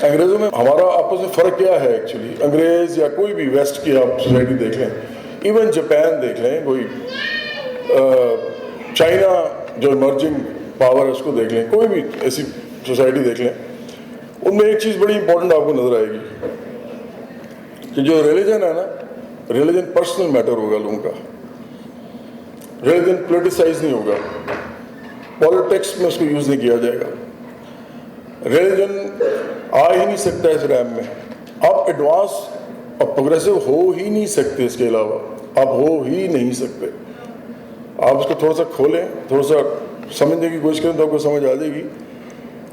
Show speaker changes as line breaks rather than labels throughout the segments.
انگریزوں میں ہمارا آپس میں فرق کیا ہے ایکچولی؟ انگریز یا کوئی بھی ویسٹ کی آپ سوسائٹی دیکھ لیں، ایون جاپان دیکھ لیں، کوئی چائنا جو ایمرجنگ پاور ہے اس کو دیکھ لیں، کوئی بھی ایسی سوسائٹی دیکھ لیں، ان میں ایک چیز بڑی امپورٹنٹ آپ کو نظر آئے گی کہ جو ریلیجن ہے نا، ریلیجن پرسنل میٹر ہوگا لوگوں کا، ریلیجن پولیٹیسائز نہیں ہوگا، پالیٹکس میں اس کو یوز نہیں کیا جائے گا. ریلیجن آ ہی نہیں سکتا اس ریم میں، آپ ایڈوانس اور پروگریسو ہو ہی نہیں سکتے، اس کے علاوہ آپ ہو ہی نہیں سکتے. آپ اس کو تھوڑا سا کھولیں، تھوڑا سا سمجھنے کی کوشش کریں تو آپ کو سمجھ آ جائے گی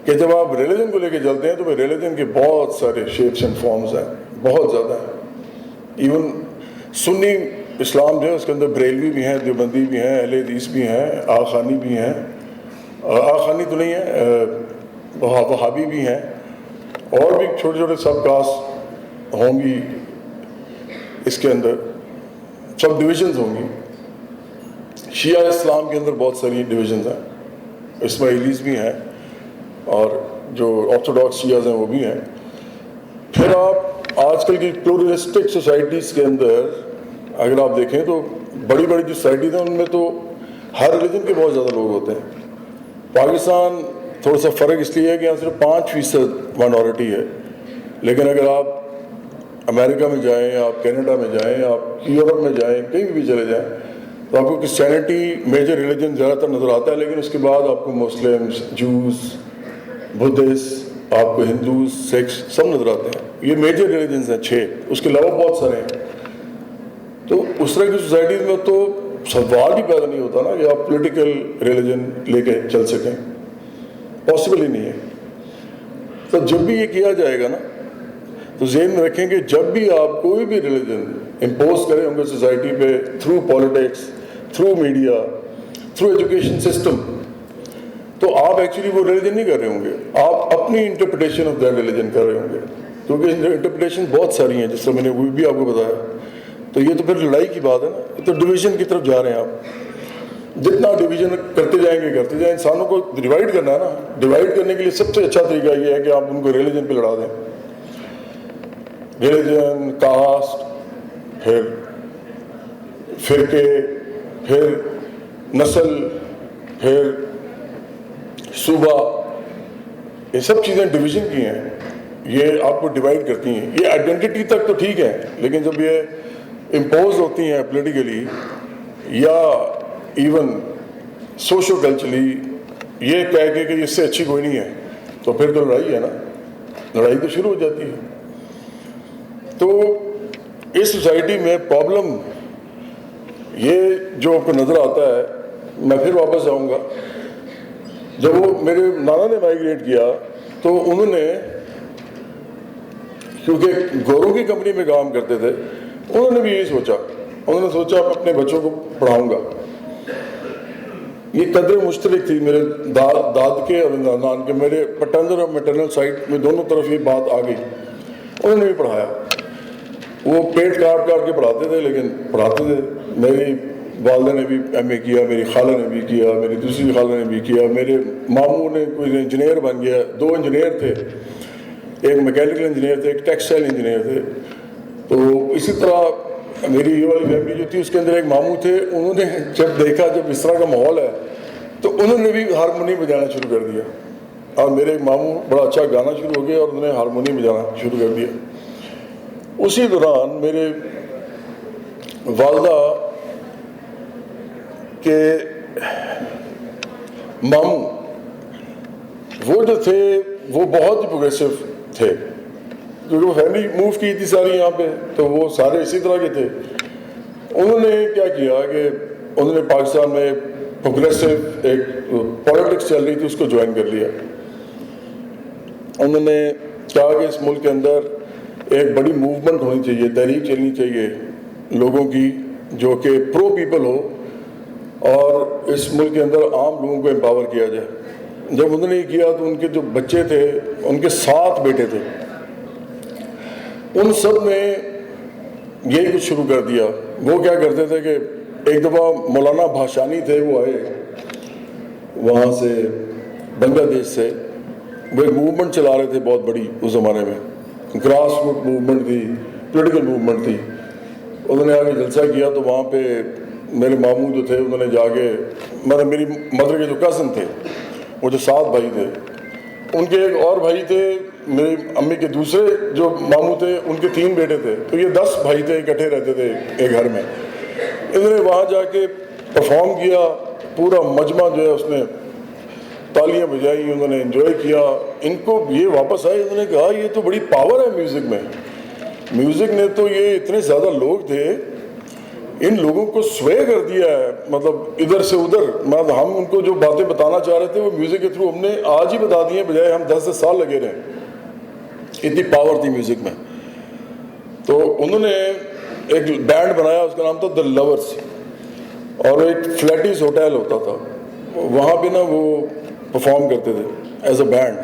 کہ جب آپ ریلیجن کو لے کے چلتے ہیں تو ریلیجن کے بہت سارے شیپس اینڈ فارمز ہیں، بہت زیادہ ہیں. ایون سنی اسلام جو ہے اس کے اندر بریلوی بھی ہیں، دیوبندی بھی ہیں، اہل حدیث بھی ہیں، آخانی بھی ہیں، آخانی تو نہیں ہے، وہابی بھی ہیں، اور بھی چھوٹے چھوٹے سب کاسٹ ہوں گی، اس کے اندر سب ڈویژنز ہوں گی. شیعہ اسلام کے اندر بہت ساری ڈویژنز ہیں، اسماعیلیز بھی ہیں اور جو آرتھوڈاکس شیعہ ہیں وہ بھی ہیں. پھر آپ آج کل کی پلورلسٹک سوسائٹیز کے اندر اگر آپ دیکھیں تو بڑی بڑی جو سوسائٹیز ہیں ان میں تو ہر ریلیجن کے بہت زیادہ لوگ ہوتے ہیں. پاکستان تھوڑا سا فرق اس لیے ہے کہ یہاں صرف 5% مائنورٹی ہے، لیکن اگر آپ امریکہ میں جائیں، آپ کینیڈا میں جائیں، آپ یورپ میں جائیں، کہیں بھی چلے جائیں تو آپ کو کرسچینٹی میجر ریلیجن زیادہ تر نظر آتا ہے، لیکن اس کے بعد آپ کو مسلمس، جوز، بدھسٹ، آپ کو ہندوز، سکھ سب نظر آتے ہیں. یہ میجر ریلیجنز ہیں 6، اس کے علاوہ بہت سارے ہیں. تو اس طرح کی سوسائٹیز میں تو سوال ہی پیدا نہیں ہوتا نا کہ آپ پولیٹیکل ریلیجن لے کے چل سکیں، پاسبل ہی نہیں ہے. تو جب بھی یہ کیا جائے گا نا تو ذہن میں رکھیں کہ جب بھی آپ کوئی بھی ریلیجن امپوز کریں ہوں گے سوسائٹی پہ، through politics, through media, through education system, تو آپ ایکچولی وہ ریلیجن نہیں کر رہے ہوں گے، آپ اپنی انٹرپریٹیشن آف دیٹ ریلیجن کر رہے ہوں گے. کیونکہ انٹرپریٹیشن بہت ساری ہیں جس طرح میں نے وہ بھی آپ کو بتایا. تو یہ تو پھر لڑائی کی بات ہے نا، تو ڈویژن کی طرف جا رہے ہیں آپ. جتنا ڈویژن کرتے جائیں گے کرتے جائیں. انسانوں کو ڈیوائڈ کرنا ہے نا، ڈیوائڈ کرنے کے لیے سب سے اچھا طریقہ یہ ہے کہ آپ ان کو ریلیجن پہ لڑا دیں. ریلیجن، کاسٹ، پھر فرقے، پھر نسل، پھر صوبہ، یہ سب چیزیں ڈویژن کی ہیں، یہ آپ کو ڈیوائڈ کرتی ہیں. یہ آئیڈینٹی تک تو ٹھیک ہے، لیکن جب یہ امپوز ہوتی ہیں پولیٹیکلی یا ایون سوشو کلچرلی، یہ کہہ کے کہ اس سے اچھی کوئی نہیں ہے، تو پھر تو لڑائی ہے نا، لڑائی تو شروع ہو جاتی ہے. تو اس سوسائٹی میں پرابلم یہ جو آپ کو نظر آتا ہے، میں پھر واپس آؤں گا. جب وہ میرے نانا نے مائیگریٹ کیا تو انہوں نے، کیونکہ گوروں کی کمپنی میں کام کرتے تھے، انہوں نے بھی یہی سوچا، انہوں نے سوچا اپنے بچوں کو پڑھاؤں گا. یہ قدر مشترک تھی میرے داد کے اور نان کے، میرے پٹرنل اور میٹرنل سائڈ میں دونوں طرف یہ بات آ گئی. انہوں نے بھی پڑھایا، وہ پیٹ کاٹ کاٹ کے پڑھاتے تھے لیکن پڑھاتے تھے. میری والدہ نے بھی ایم اے کیا، میری خالہ نے بھی کیا، میری دوسری خالہ نے بھی کیا، میرے ماموں نے کوئی انجینئر بن گیا. 2 انجینئر تھے، ایک میکینیکل انجینئر تھے، ایک ٹیکسٹائل انجینئر تھے. تو اسی طرح میری یہ والی فیملی جو تھی اس کے اندر ایک ماموں تھے، انہوں نے جب دیکھا جب اس طرح کا ماحول ہے تو انہوں نے بھی ہارمونی بجانا شروع کر دیا. اور میرے ایک ماموں بڑا اچھا گانا شروع ہو گیا اور انہوں نے ہارمونی بجانا شروع کر دیا. اسی دوران میرے والدہ کے ماموں وہ جو تھے وہ بہت ہی پروگریسو تھے، کیونکہ وہ فیملی موو کی تھی ساری یہاں پہ، تو وہ سارے اسی طرح کے تھے. انہوں نے کیا کیا کہ انہوں نے پاکستان میں پروگریسو ایک پالیٹکس چل رہی تھی اس کو جوائن کر لیا. انہوں نے کہا کہ اس ملک کے اندر ایک بڑی موومنٹ ہونی چاہیے، تحریک چلنی چاہیے لوگوں کی جو کہ پرو پیپل ہو اور اس ملک کے اندر عام لوگوں کو امپاور کیا جائے. جب انہوں نے یہ کیا تو ان کے جو بچے تھے، ان کے 7 بیٹے تھے، ان سب نے یہی کچھ شروع کر دیا. وہ کیا کرتے تھے کہ ایک دفعہ مولانا بھاشانی تھے، وہ آئے وہاں سے بنگلہ دیش سے، وہ ایک موومنٹ چلا رہے تھے بہت بڑی اس زمانے میں, گراس روٹ موومنٹ تھی, پولیٹیکل موومنٹ تھی. انہوں نے آگے جلسہ کیا تو وہاں پہ میرے ماموں جو تھے انہوں نے جا کے, مطلب میری مدر کے جو کزن تھے وہ جو 7 بھائی تھے, ان کے ایک اور بھائی تھے, میری امی کے دوسرے جو ماموں تھے ان کے 3 بیٹے تھے, تو یہ 10 بھائی تھے, اکٹھے رہتے تھے ایک گھر میں. انہوں نے وہاں جا کے پرفارم کیا, پورا مجمع جو ہے اس نے تالیاں بجائی, انہوں نے انجوائے کیا. ان کو یہ واپس آئے, انہوں نے کہا یہ تو بڑی پاور ہے میوزک میں, میوزک نے تو یہ اتنے زیادہ لوگ تھے ان لوگوں کو سوے کر دیا ہے, مطلب ادھر سے ادھر. مطلب ہم ان کو جو باتیں بتانا چاہ رہے تھے وہ میوزک کے تھرو ہم نے آج ہی بتا دی ہیں, بجائے ہم 10 سال لگے رہے. اتنی پاور تھی میوزک میں. تو انہوں نے ایک بینڈ بنایا, اس کا نام تھا دا لورس, اور ایک فلیٹیز ہوٹل ہوتا تھا وہاں پہ نا وہ پرفارم کرتے تھے ایز اے بینڈ.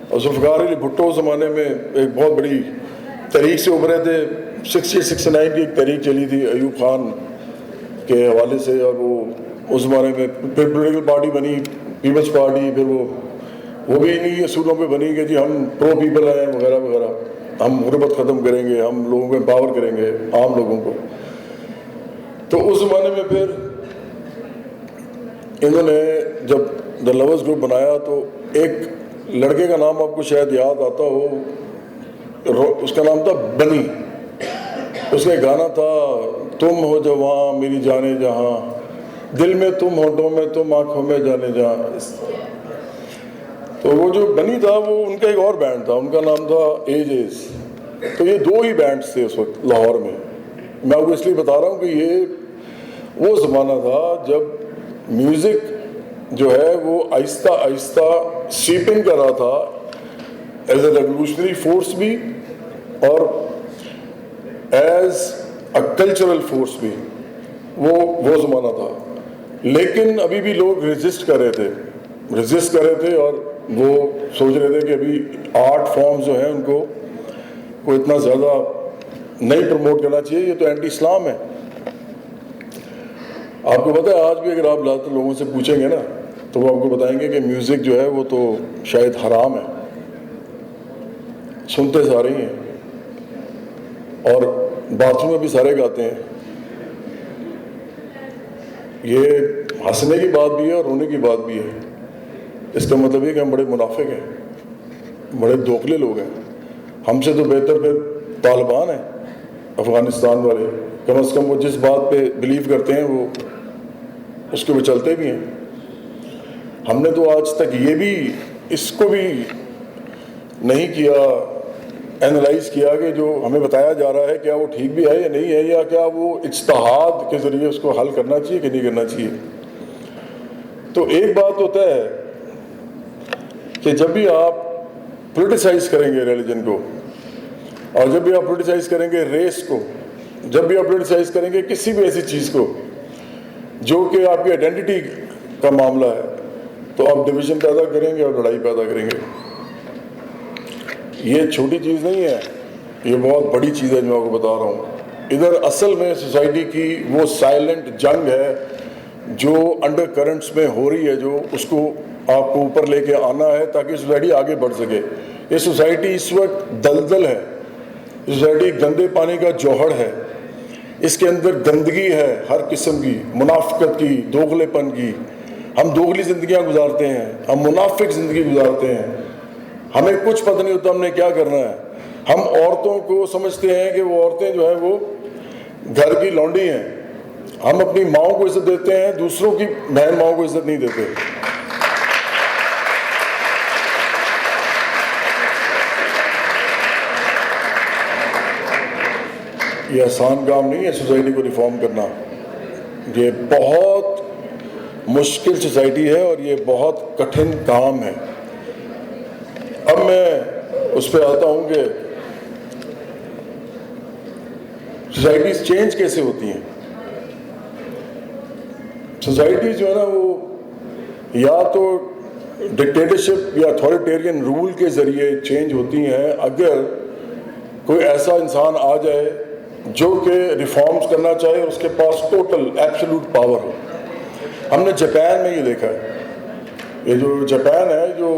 اور ذوالفقار علی بھٹو اس زمانے میں ایک بہت بڑی تحریک سے ابھرے تھے, 68-69 کی ایک تحریک چلی تھی ایوب خان کے حوالے سے, اور وہ اس زمانے میں پھر پولیٹیکل پارٹی بنی پیپلز پارٹی, پھر وہ بھی انہی اصولوں پہ بنی کہ جی ہم پرو پیپل ہیں وغیرہ وغیرہ, ہم غربت ختم کریں گے, ہم لوگوں کو امپاور کریں گے, عام لوگوں کو. تو اس زمانے میں پھر انہوں نے جب دا لورس گروپ بنایا تو ایک لڑکے کا نام آپ کو شاید یاد آتا ہو, اس کا نام تھا بنی. اس کا گانا تھا تم ہو جواں میری جانے جہاں, دل میں تم, ہونٹوں میں تم, آنکھوں میں جانے جہاں. تو وہ جو بنی تھا وہ ان کا ایک اور بینڈ تھا, ان کا نام تھا ایجز. تو یہ 2 ہی بینڈس تھے اس وقت لاہور میں. میں آپ کو اس لیے بتا رہا ہوں کہ یہ وہ زمانہ تھا جب میوزک جو ہے وہ آہستہ آہستہ سیپنگ کر رہا تھا ایز اے ریولیوشنری فورس بھی اور ایز اے کلچرل فورس بھی. وہ زمانہ تھا. لیکن ابھی بھی لوگ ریزسٹ کر رہے تھے اور وہ سوچ رہے تھے کہ ابھی آرٹ فارمز جو ہیں ان کو اتنا زیادہ نہیں پروموٹ کرنا چاہیے, یہ تو اینٹی اسلام ہے. آپ کو پتہ ہے آج بھی اگر آپ لوگوں سے پوچھیں گے نا تو وہ آپ کو بتائیں گے کہ میوزک جو ہے وہ تو شاید حرام ہے, سنتے سارے ہی ہیں اور باتھ روم میں بھی سارے گاتے ہیں. یہ ہنسنے کی بات بھی ہے اور رونے کی بات بھی ہے. اس کا مطلب یہ کہ ہم بڑے منافق ہیں, بڑے دوکھلے لوگ ہیں. ہم سے تو بہتر پھر طالبان ہیں افغانستان والے, کم از کم وہ جس بات پہ بلیو کرتے ہیں وہ اس کے وہ چلتے بھی ہیں. ہم نے تو آج تک یہ بھی اس کو بھی نہیں کیا اینالائز کیا کہ جو ہمیں بتایا جا رہا ہے کیا وہ ٹھیک بھی ہے یا نہیں ہے, یا کیا وہ اجتہاد کے ذریعے اس کو حل کرنا چاہیے کہ نہیں کرنا چاہیے. تو ایک بات ہوتا ہے کہ جب بھی آپ پولیٹیسائز کریں گے ریلیجن کو, اور جب بھی آپ پولیٹیسائز کریں گے ریس کو, جب بھی آپ پولیٹیسائز کریں گے کسی بھی ایسی چیز کو جو کہ آپ کی آئیڈینٹی کا معاملہ ہے, تو آپ ڈویژن پیدا کریں گے اور لڑائی پیدا کریں گے. یہ چھوٹی چیز نہیں ہے, یہ بہت بڑی چیز ہے جو میں آپ کو بتا رہا ہوں. ادھر اصل میں سوسائٹی کی وہ سائلنٹ جنگ ہے جو انڈر کرنٹس میں ہو رہی ہے, جو اس کو آپ کو اوپر لے کے آنا ہے تاکہ سوسائٹی آگے بڑھ سکے. یہ سوسائٹی اس وقت دلدل ہے, سوسائٹی گندے پانی کا جوہر ہے, اس کے اندر گندگی ہے ہر قسم کی, منافقت کی, دوغلے پن کی. ہم دوغلی زندگیاں گزارتے ہیں, ہم منافق زندگی گزارتے ہیں, ہمیں کچھ پتہ نہیں ہوتا ہم نے کیا کرنا ہے. ہم عورتوں کو سمجھتے ہیں کہ وہ عورتیں جو ہیں وہ گھر کی لونڈی ہیں. ہم اپنی ماؤں کو عزت دیتے ہیں, دوسروں کی بہن ماؤں کو عزت نہیں دیتے. یہ آسان کام نہیں ہے سوسائٹی کو ریفارم کرنا, یہ بہت مشکل سوسائٹی ہے اور یہ بہت کٹھن کام ہے. اب میں اس پہ آتا ہوں کہ سوسائٹیز چینج کیسے ہوتی ہیں. سوسائٹیز جو ہے نا وہ یا تو ڈکٹیٹرشپ یا اتھارٹیرین رول کے ذریعے چینج ہوتی ہیں اگر کوئی ایسا انسان آ جائے جو کہ ریفارمز کرنا چاہے اور اس کے پاس ٹوٹل ایبسولوٹ پاور ہو. ہم نے جاپان میں یہ دیکھا ہے, یہ جو جاپان ہے جو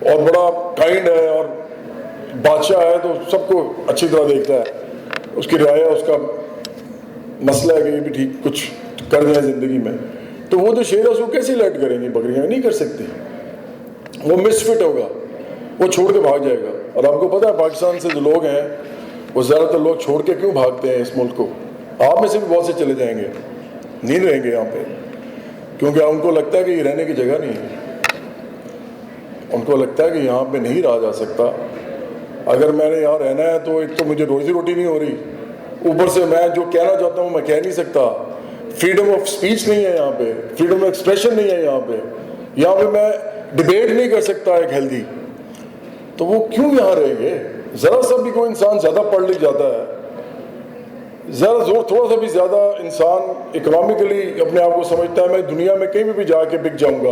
اور بڑا کائنڈ ہے اور بادشاہ ہے تو سب کو اچھی طرح دیکھتا ہے، اس کی رعایا اس کا مسئلہ ہے کہ یہ بھی ٹھیک کچھ کر دیں زندگی میں، تو وہ جو شیر ہے اس کو کیسے لیٹ کریں گے؟ بکریاں نہیں کر سکتی، وہ مس فٹ ہوگا، وہ چھوڑ کے بھاگ جائے گا۔ اور آپ کو پتہ ہے پاکستان سے جو لوگ ہیں وہ زیادہ تر لوگ چھوڑ کے کیوں بھاگتے ہیں اس ملک کو؟ آپ میں سے بھی بہت سے چلے جائیں گے، نہیں رہیں گے یہاں پہ، کیونکہ ان کو لگتا ہے کہ یہ رہنے کی جگہ نہیں ہے، ان کو لگتا ہے کہ یہاں پہ نہیں رہا جا سکتا۔ اگر میں نے یہاں رہنا ہے تو ایک تو مجھے روزی روٹی نہیں ہو رہی، اوپر سے میں جو کہنا چاہتا ہوں میں کہہ نہیں سکتا، فریڈم آف اسپیچ نہیں ہے یہاں پہ، فریڈم آف ایکسپریشن نہیں ہے یہاں پہ میں ڈبیٹ نہیں کر سکتا ایک ہیلدی، تو وہ کیوں یہاں رہیں گے؟ ذرا سا بھی کوئی انسان زیادہ پڑھ لکھ جاتا ہے، ذرا زور تھوڑا سا بھی زیادہ انسان اکنامکلی اپنے آپ کو سمجھتا ہے میں دنیا میں کہیں بھی جا کے بک جاؤں گا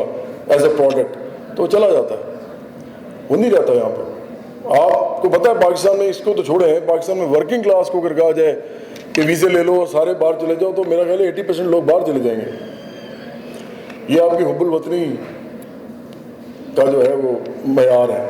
ایز اے پروڈکٹ، تو چلا جاتا ہے، وہ نہیں رہتا یہاں پہ۔ آپ کو پتہ ہے پاکستان میں، اس کو تو چھوڑیں، پاکستان میں ورکنگ کلاس کو اگر کہا جائے کہ ویزے لے لو اور سارے باہر چلے جاؤ تو میرا خیال ہے 80% لوگ باہر چلے جائیں گے۔ یہ آپ کی حب الوطنی کا جو ہے وہ معیار ہے۔